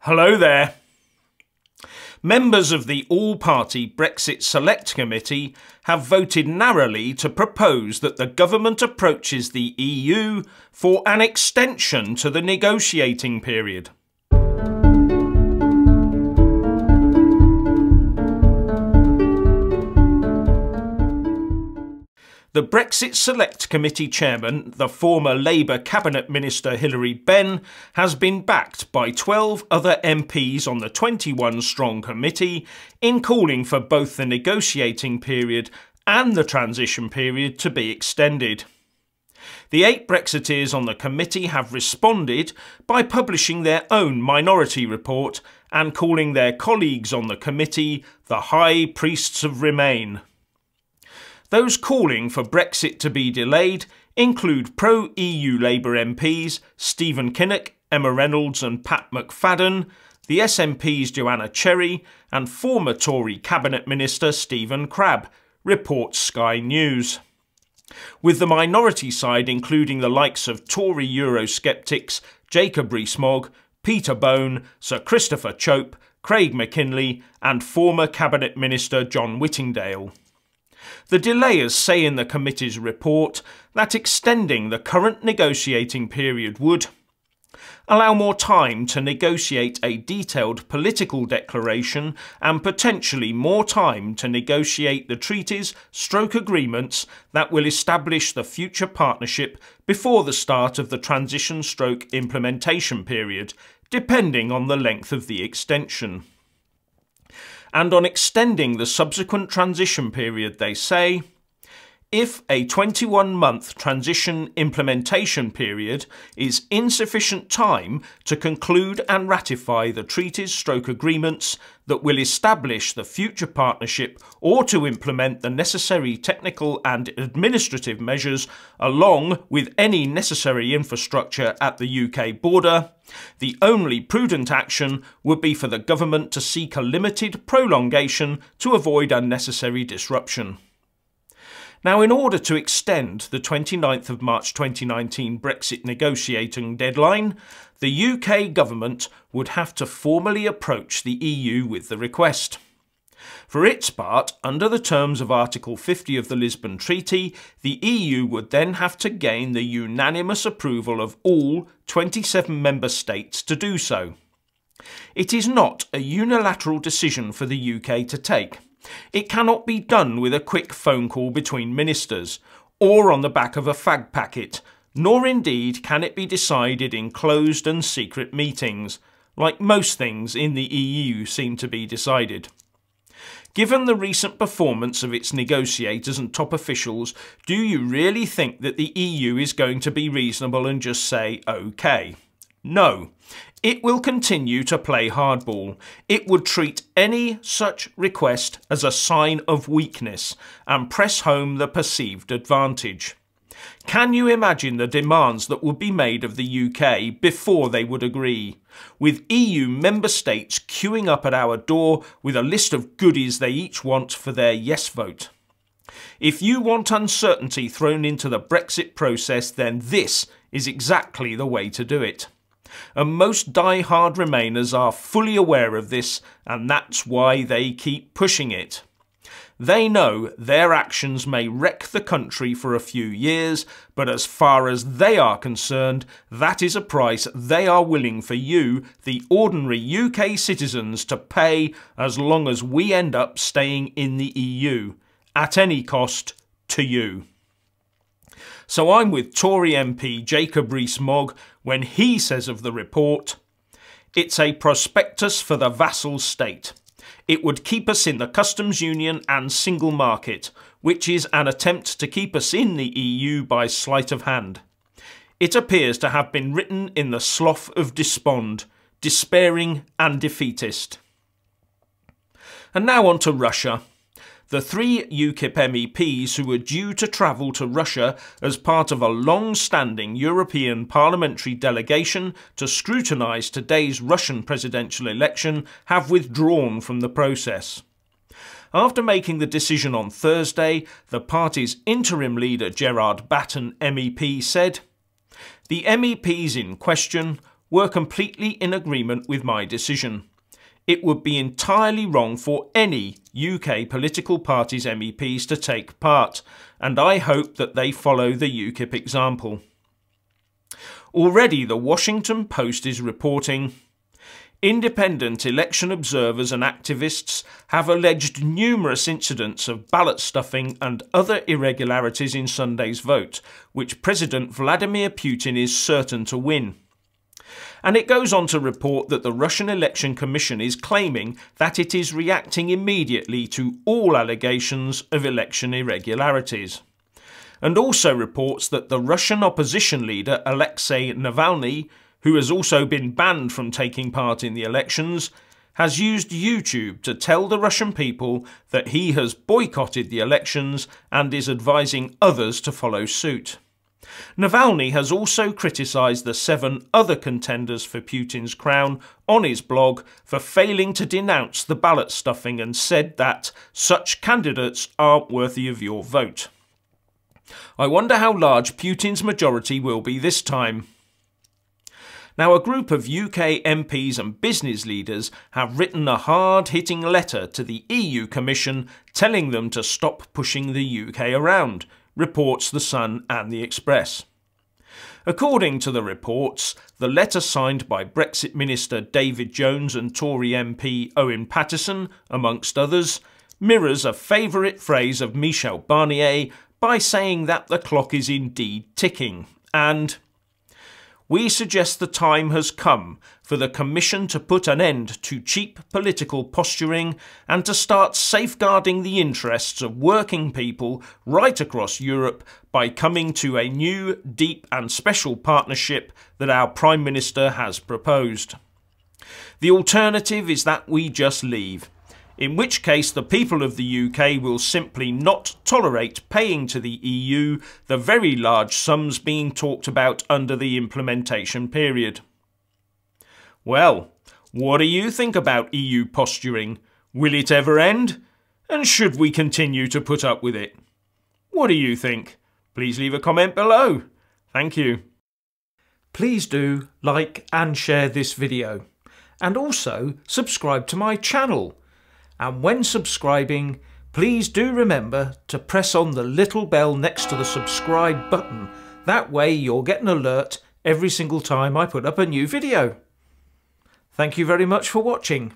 Hello there. Members of the all-party Brexit Select Committee have voted narrowly to propose that the government approaches the EU for an extension to the negotiating period. The Brexit Select Committee chairman, the former Labour Cabinet Minister Hilary Benn, has been backed by 12 other MPs on the 21-strong committee in calling for both the negotiating period and the transition period to be extended. The 8 Brexiteers on the committee have responded by publishing their own minority report and calling their colleagues on the committee the High Priests of Remain. Those calling for Brexit to be delayed include pro-EU Labour MPs Stephen Kinnock, Emma Reynolds and Pat McFadden, the SNP's Joanna and former Tory Cabinet Minister Stephen Crabb, reports Sky News. With the minority side including the likes of Tory Eurosceptics Jacob Rees-Mogg, Peter Bone, Sir Christopher Chope, Craig Mackinlay and former Cabinet Minister John Whittingdale. The delayers say in the committee's report that extending the current negotiating period would allow more time to negotiate a detailed political declaration and potentially more time to negotiate the treaties/agreements that will establish the future partnership before the start of the transition/implementation period, depending on the length of the extension. And on extending the subsequent transition period, they say, if a 21-month transition implementation period is insufficient time to conclude and ratify the treaties/agreements that will establish the future partnership or to implement the necessary technical and administrative measures along with any necessary infrastructure at the UK border, the only prudent action would be for the government to seek a limited prolongation to avoid unnecessary disruption. Now, in order to extend the 29th of March 2019 Brexit negotiating deadline, the UK government would have to formally approach the EU with the request. For its part, under the terms of Article 50 of the Lisbon Treaty, the EU would then have to gain the unanimous approval of all 27 member states to do so. It is not a unilateral decision for the UK to take. It cannot be done with a quick phone call between ministers, or on the back of a fag packet, nor indeed can it be decided in closed and secret meetings, like most things in the EU seem to be decided. Given the recent performance of its negotiators and top officials, do you really think that the EU is going to be reasonable and just say OK? No. It will continue to play hardball. It would treat any such request as a sign of weakness and press home the perceived advantage. Can you imagine the demands that would be made of the UK before they would agree? With EU member states queuing up at our door with a list of goodies they each want for their yes vote. If you want uncertainty thrown into the Brexit process, then this is exactly the way to do it. And most die-hard Remainers are fully aware of this, and that's why they keep pushing it. They know their actions may wreck the country for a few years, but as far as they are concerned, that is a price they are willing for you, the ordinary UK citizens, to pay as long as we end up staying in the EU, at any cost to you. So I'm with Tory MP Jacob Rees-Mogg when he says of the report, it's a prospectus for the vassal state. It would keep us in the customs union and single market, which is an attempt to keep us in the EU by sleight of hand. It appears to have been written in the slough of despond, despairing and defeatist. And now on to Russia. The 3 UKIP MEPs who were due to travel to Russia as part of a long-standing European parliamentary delegation to scrutinise today's Russian presidential election have withdrawn from the process. After making the decision on Thursday, the party's interim leader Gerard Batten MEP said, "The MEPs in question were completely in agreement with my decision. It would be entirely wrong for any UK political party's MEPs to take part, and I hope that they follow the UKIP example. Already the Washington Post is reporting, independent election observers and activists have alleged numerous incidents of ballot stuffing and other irregularities in Sunday's vote, which President Vladimir Putin is certain to win. And it goes on to report that the Russian Election Commission is claiming that it is reacting immediately to all allegations of election irregularities. And also reports that the Russian opposition leader Alexei Navalny, who has also been banned from taking part in the elections, has used YouTube to tell the Russian people that he has boycotted the elections and is advising others to follow suit. Navalny has also criticised the 7 other contenders for Putin's crown on his blog for failing to denounce the ballot stuffing and said that such candidates aren't worthy of your vote. I wonder how large Putin's majority will be this time. Now, a group of UK MPs and business leaders have written a hard-hitting letter to the EU Commission telling them to stop pushing the UK around, reports The Sun and The Express. According to the reports, the letter signed by Brexit Minister David Jones and Tory MP Owen Paterson, amongst others, mirrors a favourite phrase of Michel Barnier by saying that the clock is indeed ticking, and we suggest the time has come for the Commission to put an end to cheap political posturing and to start safeguarding the interests of working people right across Europe by coming to a new, deep and special partnership that our Prime Minister has proposed. The alternative is that we just leave, in which case the people of the UK will simply not tolerate paying to the EU the very large sums being talked about under the implementation period. Well, what do you think about EU posturing? Will it ever end? And should we continue to put up with it? What do you think? Please leave a comment below. Thank you. Please do like and share this video, and also subscribe to my channel. And when subscribing, please do remember to press on the little bell next to the subscribe button. That way you'll get an alert every single time I put up a new video. Thank you very much for watching.